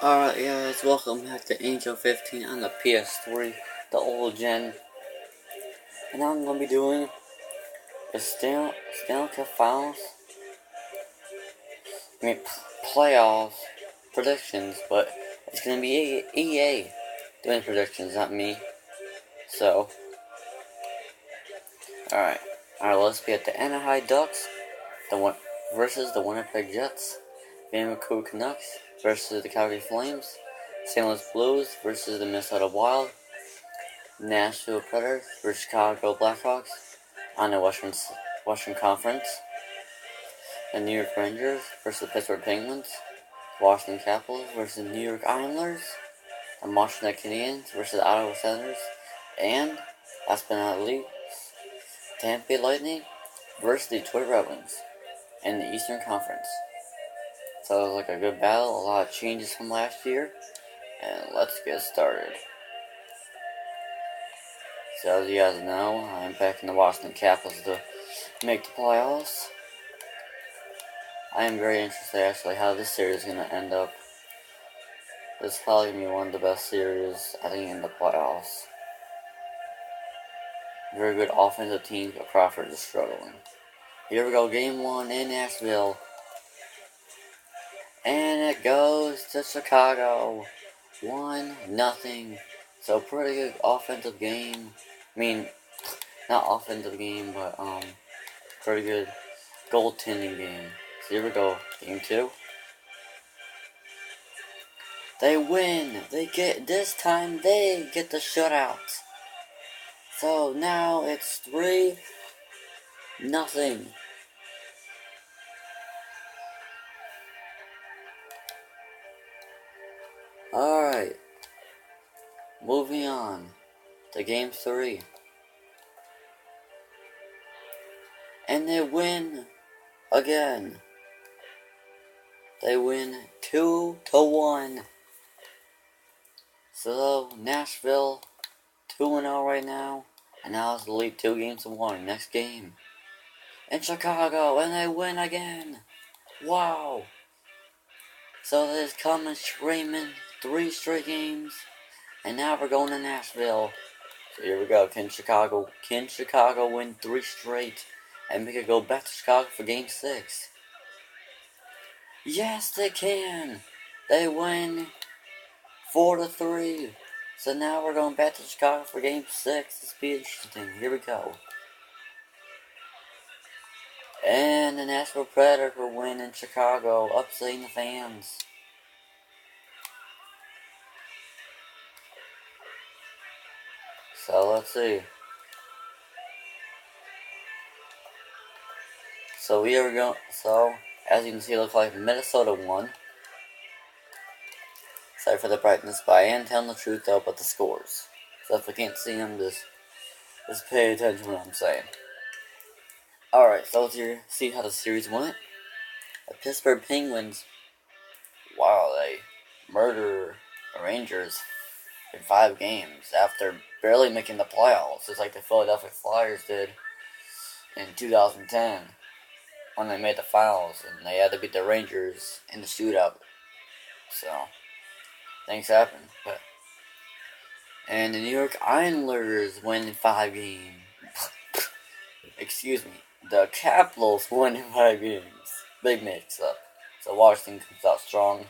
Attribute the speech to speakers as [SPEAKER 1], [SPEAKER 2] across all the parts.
[SPEAKER 1] Alright guys, welcome back to Angel 15 on the PS3, the old gen. And now I'm going to be doing the Stanley Cup Finals, playoffs, predictions, but it's going to be EA doing predictions, not me. So, alright, let's be at the Anaheim Ducks, versus the Winnipeg Jets, Vancouver Canucks versus the Calgary Flames, St. Louis Blues versus the Minnesota Wild, Nashville Predators versus Chicago Blackhawks on the Western Conference, the New York Rangers versus the Pittsburgh Penguins, Washington Capitals versus the New York Islanders, the Montreal Canadiens versus the Ottawa Senators, and, last but not least, Tampa Bay Lightning versus the Detroit Red Wings in the Eastern Conference. So it was like a good battle, a lot of changes from last year, and let's get started. So as you guys know, I'm backing the Washington Capitals to make the playoffs. I am very interested actually how this series is going to end up. This is probably going to be one of the best series, I think, in the playoffs. Very good offensive team, but Crawford is struggling. Here we go, game 1 in Nashville. And it goes to Chicago. 1-0. So pretty good offensive game. I mean, not offensive game, but pretty good goaltending game. So here we go, game 2. They win. This time they get the shutout. So now it's 3-0. Alright. Moving on to game 3. And they win again. They win 2-1. So Nashville 2-0 right now. And now it's the lead 2 games to 1. Next game in Chicago, and they win again. Wow. So there's coming streaming 3 straight games. And now we're going to Nashville. So here we go. Can Chicago win 3 straight and make it go back to Chicago for game 6? Yes, they can. They win 4-3. So now we're going back to Chicago for game 6. This will be interesting. Here we go. And the Nashville Predators will win in Chicago, upsetting the fans. So let's see. So here we go. So as you can see, it looks like Minnesota won. Sorry for the brightness, but I am telling the truth though about the scores. So if you can't see them, just pay attention to what I'm saying. Alright, so let's see how the series went. The Pittsburgh Penguins, wow, they murder the Rangers in 5 games after barely making the playoffs, just like the Philadelphia Flyers did in 2010 when they made the finals and they had to beat the Rangers in the shootout. So things happen. And the New York Islanders win in 5 games. Excuse me. The Capitals win in 5 games. Big mix-up. So Washington comes out strong.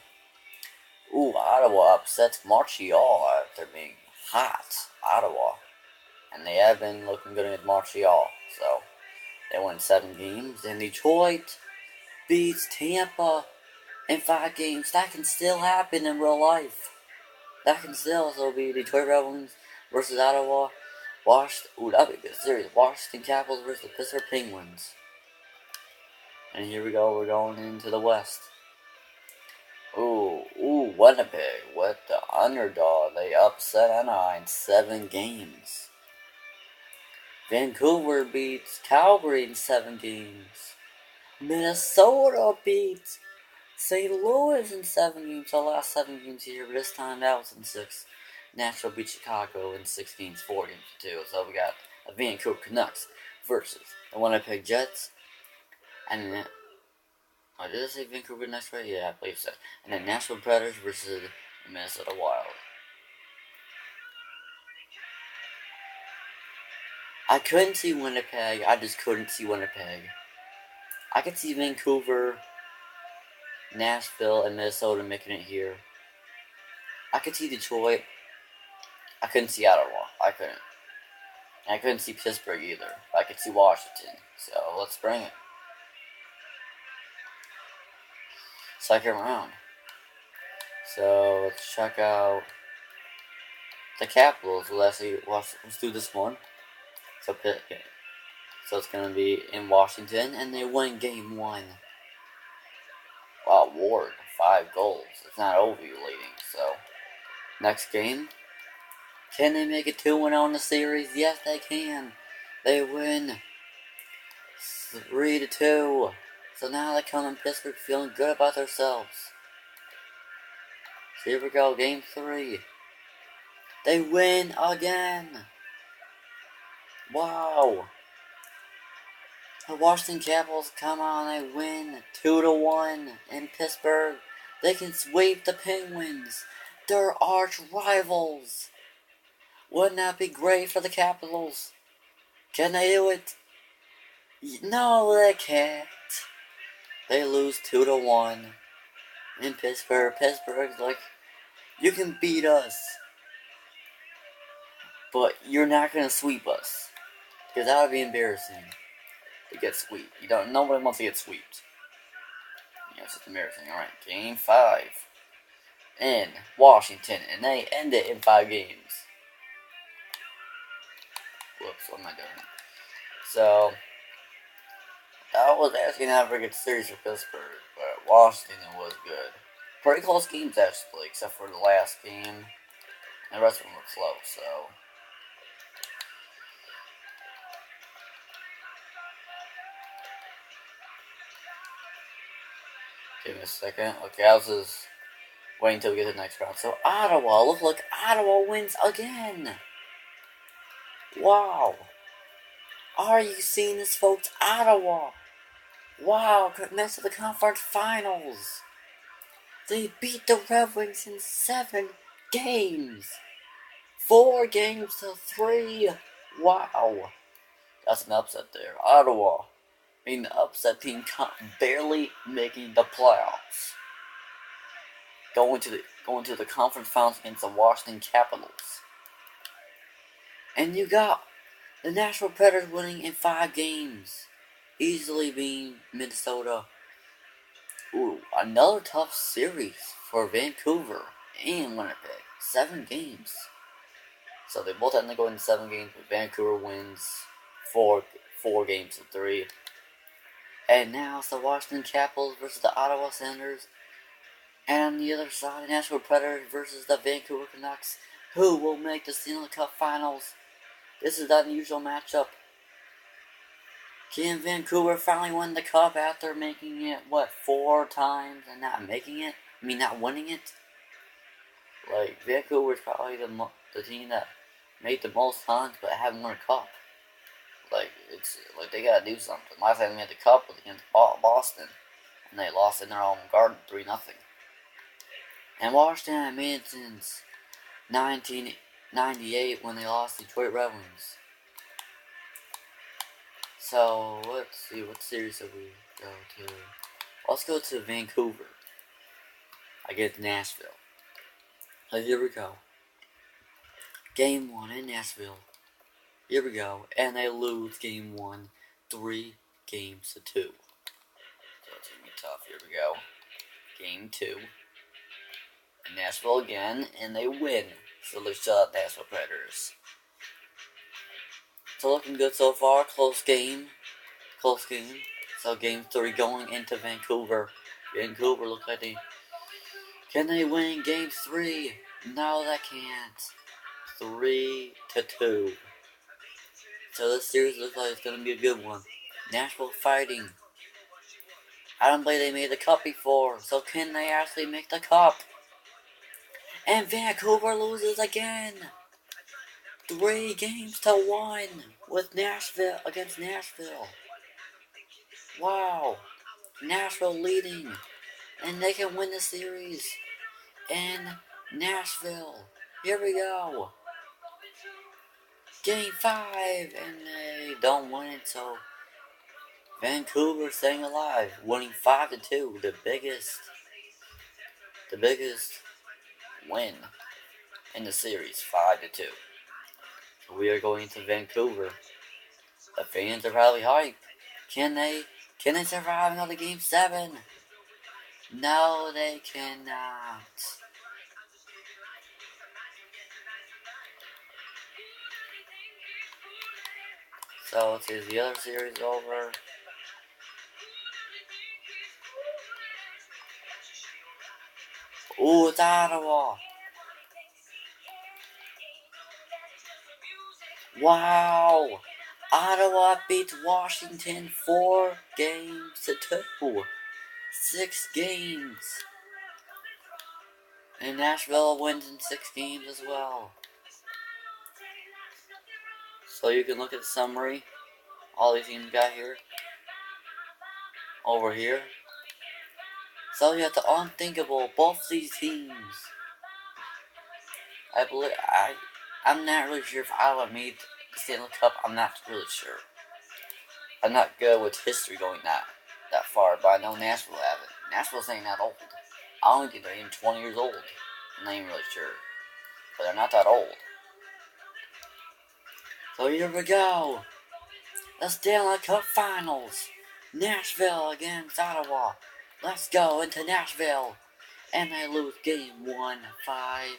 [SPEAKER 1] Ooh, Ottawa upsets Montreal after being hot. Ottawa. And they have been looking good against Montreal. So they won 7 games. And Detroit beats Tampa in 5 games. That can still happen in real life. That can still be Detroit Red Wings versus Ottawa. Ooh, that'd be a good series. Washington Capitals versus the Pittsburgh Penguins. And here we go. We're going into the West. Ooh, Winnipeg with the underdog. They upset Anaheim 7 games. Vancouver beats Calgary in 7 games. Minnesota beats St. Louis in 7 games. The last 7 games here, but this time that was in 6. Nashville beat Chicago in 6 games, 4 games to 2. So we got the Vancouver Canucks versus the Winnipeg Jets. And Oh, did I say Vancouver next, right? Yeah, I believe so. And then Nashville Predators versus the Minnesota Wild. I couldn't see Winnipeg. I just couldn't see Winnipeg. I could see Vancouver, Nashville, and Minnesota making it here. I could see Detroit. I couldn't see Ottawa. I couldn't. And I couldn't see Pittsburgh either. I could see Washington. So let's bring it. Second round. So let's check out the Capitals. Let's do this one. So it's gonna be in Washington, and they win Game 1. Wow, Ward, 5 goals. It's not ovulating. So next game, can they make it 2-0 in the series? Yes, they can. They win 3-2. So now they come in Pittsburgh feeling good about themselves. So here we go, Game 3. They win again. Wow. The Washington Capitals come on, they win 2-1 in Pittsburgh. They can sweep the Penguins, their arch rivals. Wouldn't that be great for the Capitals? Can they do it? No, they can't. They lose 2-1 in Pittsburgh. Pittsburgh's like, you can beat us, but you're not gonna sweep us, because that would be embarrassing to get swept. Nobody wants to get swept. Yes, it's embarrassing. All right, Game 5 in Washington, and they end it in 5 games. Whoops, what am I doing? So that was actually not a very good series for Pittsburgh, but Washington was good. Pretty close games actually, except for the last game. And the rest of them were close, so. Give me a second. Okay, I was just waiting until we get to the next round. So Ottawa, look like Ottawa wins again. Wow. Are you seeing this, folks? Ottawa. Wow, next to the conference finals. They beat the Red Wings in 7 games. 4 games to 3. Wow. That's an upset there. Ottawa being the upset team, barely making the playoffs. Going to the conference finals against the Washington Capitals. And you got the Nashville Predators winning in 5 games. Easily beating Minnesota. Ooh, another tough series for Vancouver and Winnipeg. 7 games. So they both end up going to 7 games, but Vancouver wins 4 games to 3. And now it's the Washington Capitals versus the Ottawa Senators. And on the other side, the Nashville Predators versus the Vancouver Canucks. Who will make the Stanley Cup Finals? This is the unusual matchup. Can Vancouver finally win the cup after making it, 4 times and not making it? I mean, not winning it? Like, Vancouver's probably the team that made the most times but haven't won a cup. Like, it's like they gotta do something. Last time they made the cup was against Boston, and they lost in their own garden 3-0. And Washington made it since 1998 when they lost to Detroit Red Wings. So let's see, what series did we go to? Let's go to Vancouver against Nashville. So here we go. Game 1 in Nashville. Here we go. And they lose Game 1, 3 games to 2. So it's going to be tough. Here we go. Game 2. In Nashville again. And they win. So they shut out Nashville Predators. So looking good so far. Close game. So Game 3 going into Vancouver. Vancouver looks like they... Can they win Game 3? No, they can't. 3-2. So this series looks like it's going to be a good one. Nashville fighting. I don't believe they made the cup before. So can they actually make the cup? And Vancouver loses again. 3-1 with Nashville against Nashville. Wow. Nashville leading, and they can win the series in Nashville. Here we go. Game 5, and they don't win it, so Vancouver staying alive, winning 5-2, the biggest win in the series, 5-2. So we are going to Vancouver. The fans are probably hyped. Can they survive another Game 7? No, they cannot. So is the other series over? Ooh, it's Ottawa. Wow. Ottawa beats Washington 4-2. 6 games. And Nashville wins in 6 games as well. So you can look at the summary. All these teams got here. Over here. So you have the unthinkable. Both these teams. I'm not really sure if Iowa made the Stanley Cup. I'm not really sure. I'm not good with history going that far, but I know Nashville have it. Nashville's ain't that old. I don't think they're even 20 years old. I'm not even really sure. But they're not that old. So here we go. The Stanley Cup Finals. Nashville against Ottawa. Let's go into Nashville. And they lose game 1, 5-4.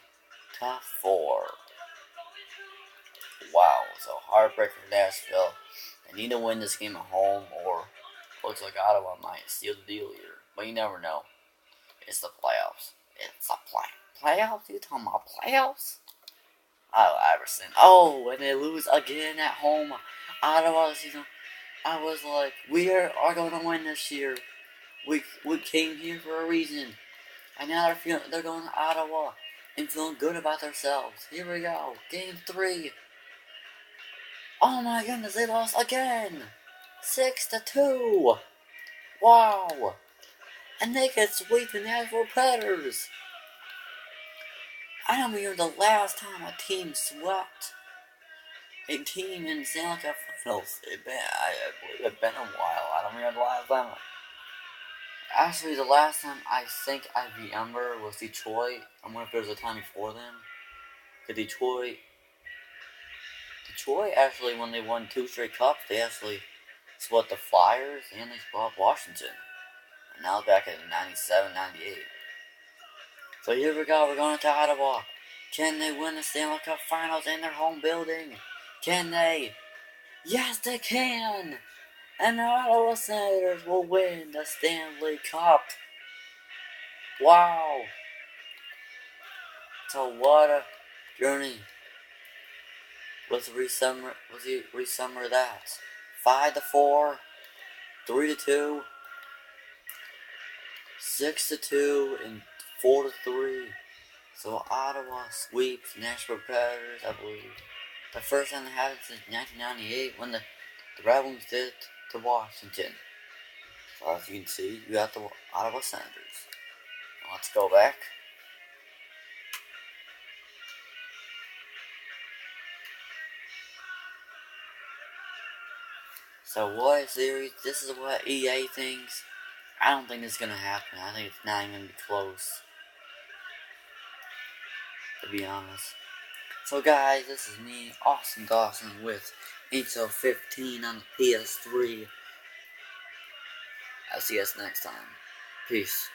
[SPEAKER 1] Wow, so heartbreaker for Nashville. They need to win this game at home, or looks like Ottawa might steal the deal here. But you never know. It's the playoffs. It's the playoffs? You talking about playoffs? Oh, Iverson. Oh, and they lose again at home. Ottawa season. I was like, we are going to win this year. We came here for a reason. And now they're going to Ottawa and feeling good about themselves. Here we go. Game 3. Oh my goodness, they lost again. 6-2. Wow. And they could sweep the Nashville Predators. I don't remember the last time a team swept a team in the Stanley Cup Finals. I believe it's been a while. I don't remember the last time. Actually, the last time I think I remember was Detroit. I wonder if there was a time before then. Detroit actually, when they won 2 straight cups, they actually swept the Flyers and they swept Washington. And now back in 97, 98. So here we go, we're going to Ottawa. Can they win the Stanley Cup Finals in their home building? Can they? Yes, they can! And the Ottawa Senators will win the Stanley Cup. Wow! So what a journey. Let's re-summer that. 5-4, 3-2, 6-2, and 4-3. So Ottawa sweeps Nashville Predators, I believe. The first time they had it since 1998 when the Red Wings did it to Washington. So as you can see, you got the Ottawa Senators. Let's go back. So what series? This is what EA thinks. I don't think this is gonna happen. I think it's not even gonna be close, to be honest. So guys, this is me, Austin Dawson, with NHL 15 on the PS3. I'll see you guys next time. Peace.